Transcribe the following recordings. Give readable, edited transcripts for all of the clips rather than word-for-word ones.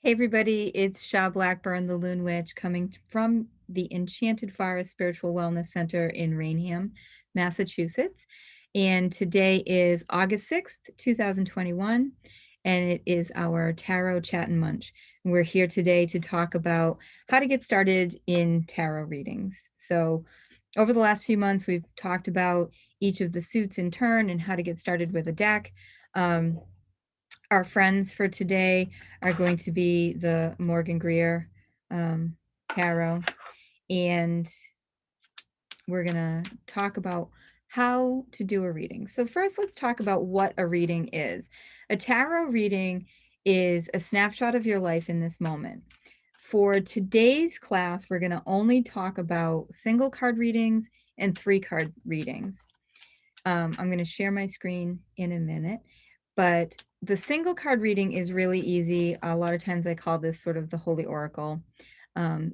Hey everybody, it's Sha Blackburn, the LoonWitch, coming from the Enchanted Forest Spiritual Wellness Center in Rainham, Massachusetts. And today is August 6th, 2021, and it is our Tarot Chat and Munch. And we're here today to talk about how to get started in tarot readings. So over the last few months, we've talked about each of the suits in turn and how to get started with a deck. Our friends for today are going to be the Morgan Greer Tarot, and we're going to talk about how to do a reading. So first, let's talk about what a reading is. A tarot reading is a snapshot of your life in this moment. For today's class, we're going to only talk about single card readings and 3-card readings. I'm going to share my screen in a minute, but the single card reading is really easy. A lot of times I call this sort of the Holy Oracle.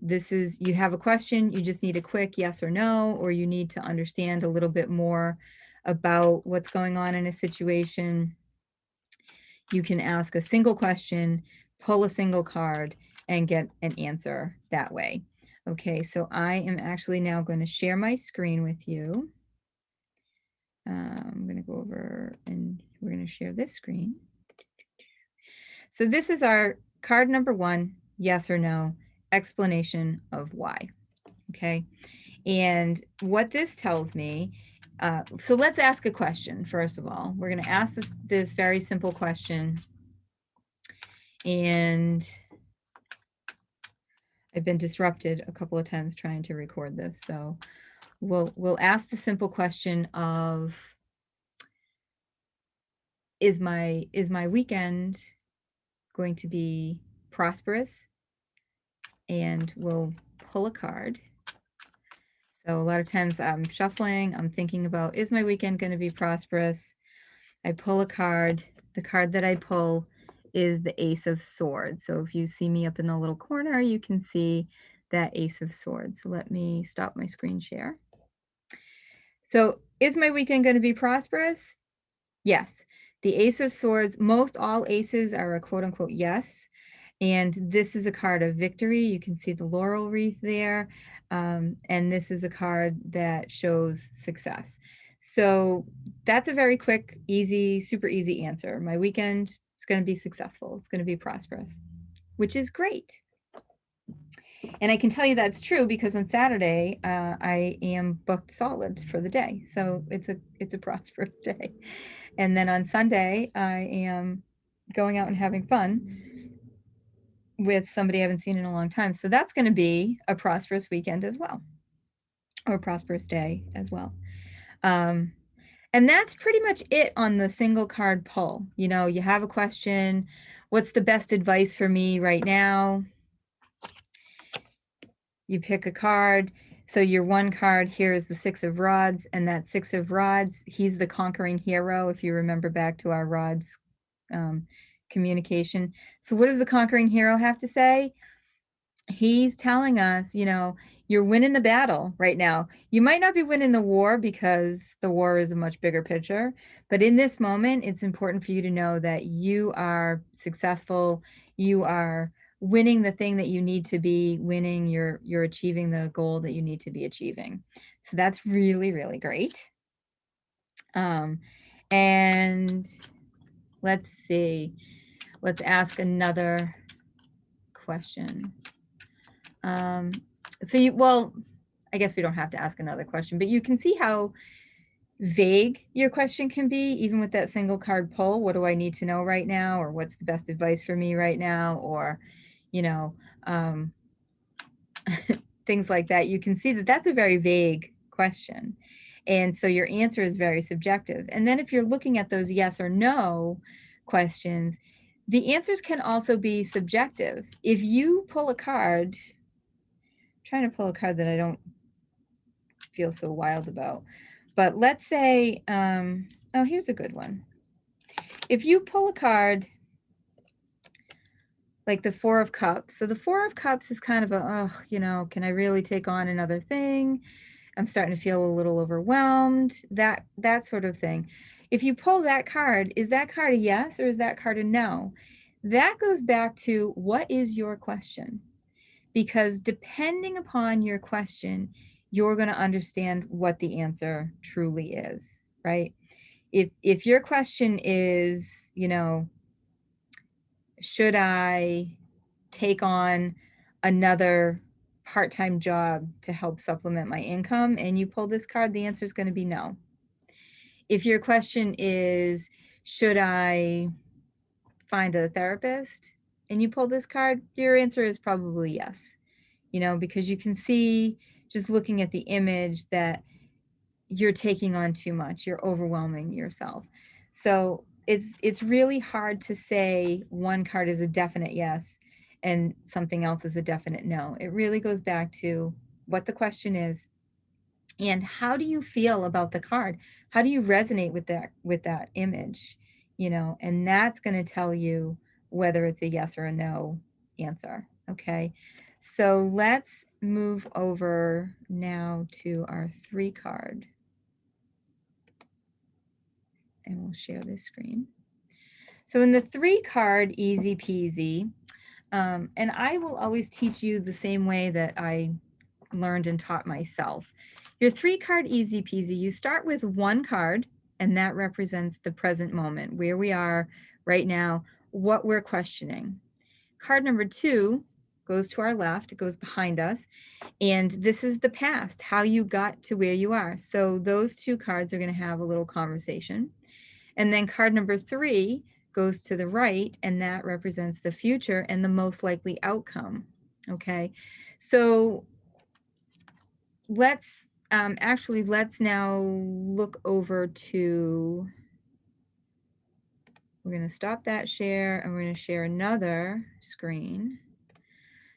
This is, you have a question, you just need a quick yes or no, or you need to understand a little bit more about what's going on in a situation. You can ask a single question, pull a single card, and get an answer that way. Okay, so I am actually now going to share my screen with you. I'm going to go over and we're going to share this screen. So this is our card number 1, yes or no, explanation of why. Okay. And what this tells me, so let's ask a question, first of all. We're going to ask this very simple question. And I've been disrupted a couple of times trying to record this. So we'll ask the simple question of, is my weekend going to be prosperous? And we'll pull a card. So a lot of times I'm shuffling, I'm thinking about, is my weekend going to be prosperous? I pull a card. The card that I pull is the Ace of Swords. So if you see me up in the little corner, you can see that Ace of Swords. So let me stop my screen share. So is my weekend going to be prosperous? Yes. The Ace of Swords, most all aces are a quote unquote yes. And this is a card of victory. You can see the laurel wreath there. And this is a card that shows success. So that's a very quick, easy, super easy answer. My weekend is going to be successful. It's going to be prosperous, which is great. And I can tell you that's true because on Saturday, I am booked solid for the day. So it's a prosperous day. And then on Sunday, I am going out and having fun with somebody I haven't seen in a long time. So that's going to be a prosperous weekend as well, or a prosperous day as well. And that's pretty much it on the single card pull. You know, you have a question, what's the best advice for me right now? You pick a card. So your one card here is the 6 of Rods, and that 6 of Rods, he's the conquering hero, if you remember back to our Rods communication. So what does the conquering hero have to say? He's telling us, you know, you're winning the battle right now. You might not be winning the war because the war is a much bigger picture, but in this moment, it's important for you to know that you are successful. You are winning the thing that you need to be winning. You're achieving the goal that you need to be achieving. So that's really, really great. And let's see. Let's ask another question. Well, I guess we don't have to ask another question, but you can see how vague your question can be, even with that single card pull. What do I need to know right now? Or what's the best advice for me right now? Or, you know, things like that. You can see that that's a very vague question. And so your answer is very subjective. And then if you're looking at those yes or no questions, the answers can also be subjective. If you pull a card, trying to pull a card that I don't feel so wild about, but let's say, oh, here's a good one. If you pull a card like the 4 of Cups, so the 4 of Cups is kind of a, oh, you know, can I really take on another thing? I'm starting to feel a little overwhelmed, that sort of thing. If you pull that card, is that card a yes or is that card a no? that goes back to, what is your question? Because depending upon your question, you're going to understand what the answer truly is, right? If your question is, you know, should I take on another part-time job to help supplement my income, and you pull this card, the answer is going to be no. If your question is, should I find a therapist, and you pull this card, your answer is probably yes. You know, because you can see just looking at the image that you're taking on too much, you're overwhelming yourself. So it's really hard to say one card is a definite yes and something else is a definite no. It really goes back to what the question is and how do you feel about the card? How do you resonate with that image? You know, and that's going to tell you whether it's a yes or a no answer. Okay. So let's move over now to our 3 card. And we'll share this screen. So in the 3 card, easy peasy, and I will always teach you the same way that I learned and taught myself. Your 3 card easy peasy, you start with 1 card, and that represents the present moment, where we are right now, what we're questioning. Card number 2 goes to our left, it goes behind us, and this is the past, how you got to where you are. So those 2 cards are going to have a little conversation. And then card number 3 goes to the right, and that represents the future and the most likely outcome. Okay, so let's let's now look over to, we're going to stop that share and we're going to share another screen.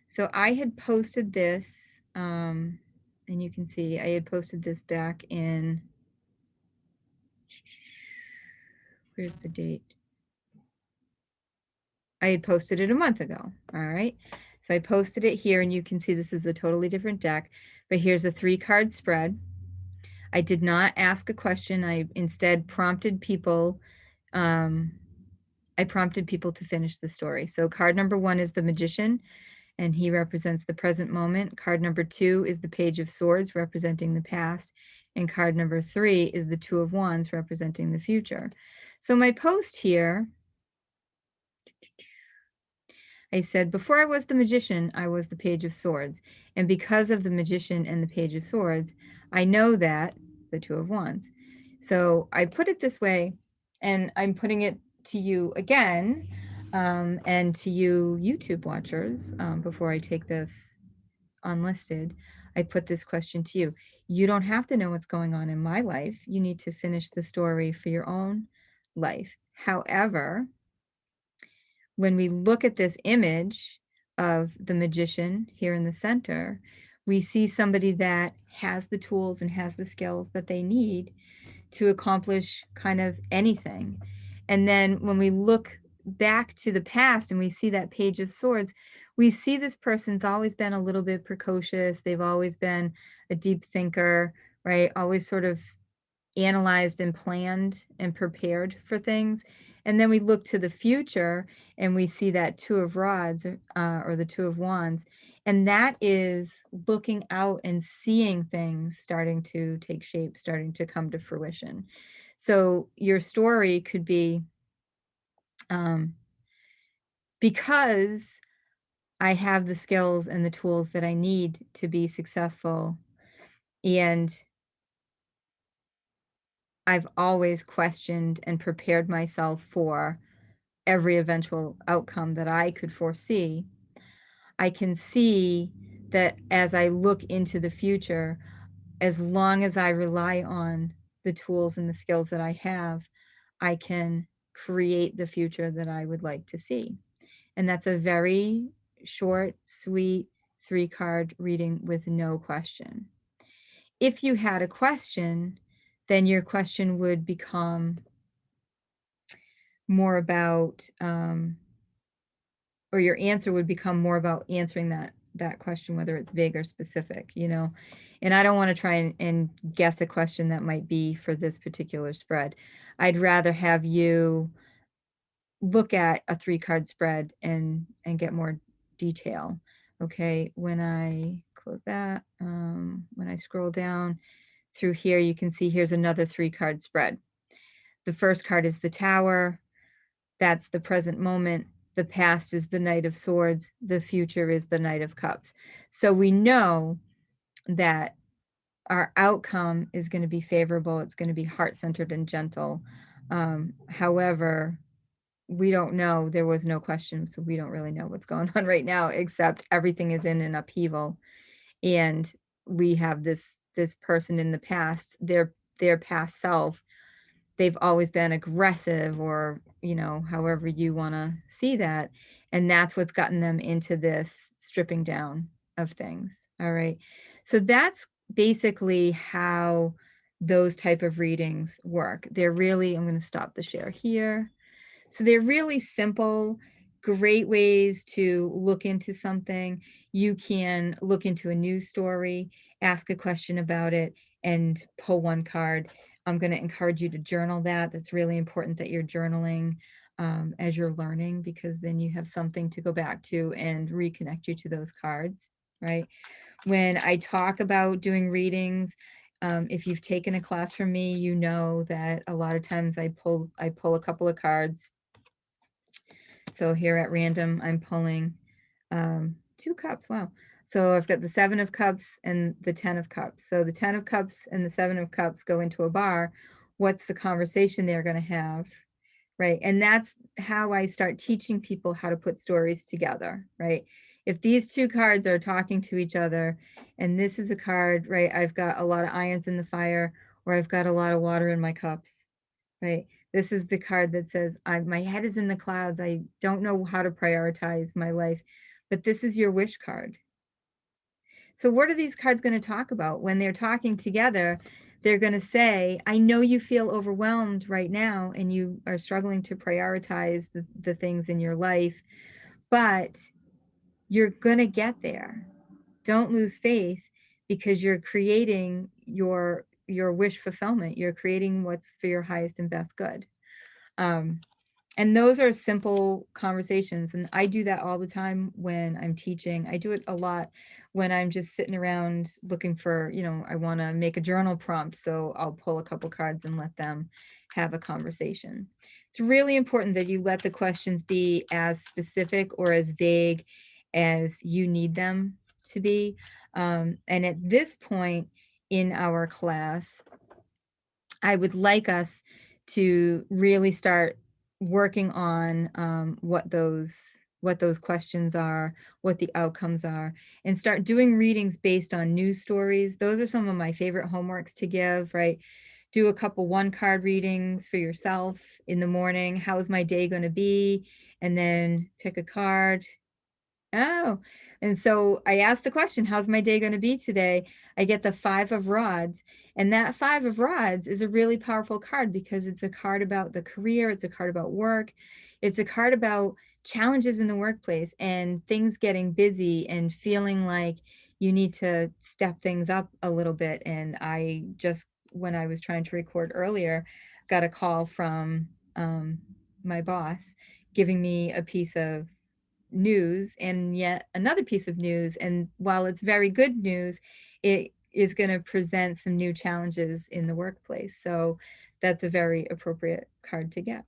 So I had posted this, and you can see I had posted this back in, where's the date? I had posted it a month ago. All right. So I posted it here, and you can see this is a totally different deck, but here's a 3 card spread. I did not ask a question. I instead prompted people. I prompted people to finish the story. So card number 1 is the Magician, and he represents the present moment. Card number 2 is the Page of Swords, representing the past. And card number 3 is the Two of Wands, representing the future. So my post here, I said, before I was the Magician, I was the Page of Swords. And because of the Magician and the Page of Swords, I know that the Two of Wands. So I put it this way, and I'm putting it to you again, and to you YouTube watchers, before I take this unlisted, I put this question to you. You don't have to know what's going on in my life. You need to finish the story for your own life. However, when we look at this image of the Magician here in the center, we see somebody that has the tools and has the skills that they need to accomplish kind of anything. And then when we look back to the past and we see that Page of Swords, we see this person's always been a little bit precocious. They've always been a deep thinker, right? Always sort of analyzed and planned and prepared for things. And then we look to the future and we see that Two of Rods, or the Two of Wands. And that is looking out and seeing things starting to take shape, starting to come to fruition. So your story could be, because I have the skills and the tools that I need to be successful, and I've always questioned and prepared myself for every eventual outcome that I could foresee, I can see that as I look into the future, as long as I rely on the tools and the skills that I have, I can create the future that I would like to see. And that's a very short, sweet 3 card reading with no question. If you had a question, then your question would become more about, or your answer would become more about answering that question, whether it's vague or specific, you know. And I don't want to try and guess a question that might be for this particular spread. I'd rather have you look at a 3-card spread and get more detail. Okay, when I close that, when I scroll down through here, you can see here's another 3-card spread. The first card is the Tower. That's the present moment. The past is the Knight of Swords. The future is the Knight of Cups. So we know that our outcome is going to be favorable. It's going to be heart-centered and gentle. However, we don't know. There was no question, so we don't really know what's going on right now, except everything is in an upheaval. And we have this person in the past, their past self. They've always been aggressive, or, you know, however you want to see that. And that's what's gotten them into this stripping down of things. All right. So that's basically how those type of readings work. They're really, I'm going to stop the share here. So they're really simple, great ways to look into something. You can look into a news story, ask a question about it, and pull one card. I'm going to encourage you to journal that. That's really important that you're journaling as you're learning, because then you have something to go back to and reconnect you to those cards, right? When I talk about doing readings, if you've taken a class from me, you know that a lot of times I pull a couple of cards. So here at random, I'm pulling 2 cups. Wow. So I've got the 7 of cups and the 10 of cups. So the 10 of cups and the 7 of cups go into a bar. What's the conversation they're going to have? Right. And that's how I start teaching people how to put stories together. Right. If these 2 cards are talking to each other, and this is a card, right, I've got a lot of irons in the fire, or I've got a lot of water in my cups. Right. This is the card that says, my head is in the clouds. I don't know how to prioritize my life. But this is your wish card. So what are these cards going to talk about? When they're talking together, they're going to say, I know you feel overwhelmed right now and you are struggling to prioritize the things in your life, but you're going to get there. Don't lose faith, because you're creating your wish fulfillment. You're creating what's for your highest and best good. And those are simple conversations. And I do that all the time when I'm teaching. I do it a lot when I'm just sitting around looking for, you know, I want to make a journal prompt. So I'll pull a couple cards and let them have a conversation. It's really important that you let the questions be as specific or as vague as you need them to be. And at this point in our class, I would like us to really start working on what those questions are, what the outcomes are, and start doing readings based on news stories. Those are some of my favorite homeworks to give, right? Do a couple 1-card readings for yourself in the morning. How's my day going to be? And then pick a card. Oh, and so I asked the question, how's my day going to be today? I get the 5 of Rods, and that 5 of Rods is a really powerful card, because it's a card about the career. It's a card about work. It's a card about challenges in the workplace and things getting busy and feeling like you need to step things up a little bit. And I just, when I was trying to record earlier, got a call from my boss giving me a piece of news and yet another piece of news. And while it's very good news, it is going to present some new challenges in the workplace. So that's a very appropriate card to get.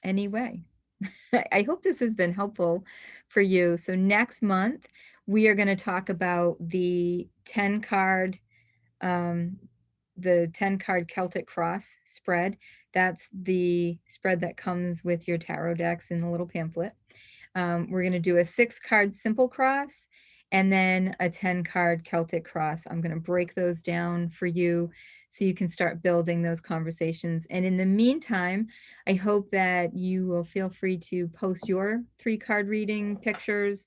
Anyway, I hope this has been helpful for you. So next month, we are going to talk about the 10 card Celtic Cross spread. That's the spread that comes with your tarot decks in the little pamphlet. We're going to do a 6-card simple cross and then a 10-card Celtic cross. I'm going to break those down for you so you can start building those conversations. And in the meantime, I hope that you will feel free to post your 3-card reading pictures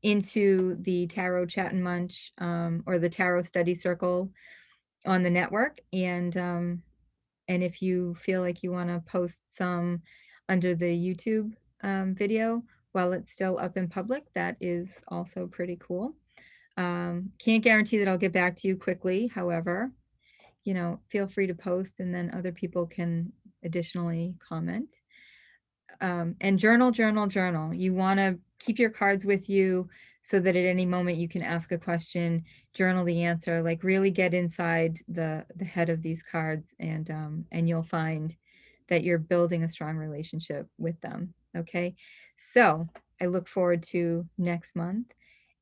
into the Tarot Chat and Munch or the Tarot Study Circle on the network. And if you feel like you want to post some under the YouTube video while it's still up in public, that is also pretty cool. Can't guarantee that I'll get back to you quickly. However, you know, feel free to post, and then other people can additionally comment. And journal, journal, journal. You want to keep your cards with you so that at any moment you can ask a question, journal the answer, like really get inside the head of these cards, and you'll find that you're building a strong relationship with them. Okay. So I look forward to next month.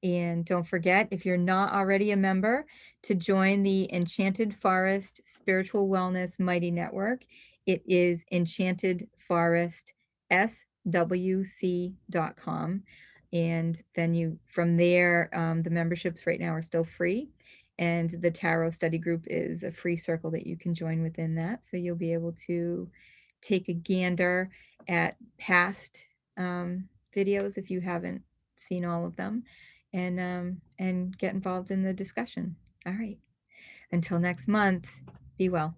And don't forget, if you're not already a member, to join the Enchanted Forest Spiritual Wellness Mighty Network. It is Enchanted Forest swc.com. And then you, from there, the memberships right now are still free. And the tarot study group is a free circle that you can join within that. So you'll be able to take a gander at past videos if you haven't seen all of them, and get involved in the discussion. All right. Until next month, be well.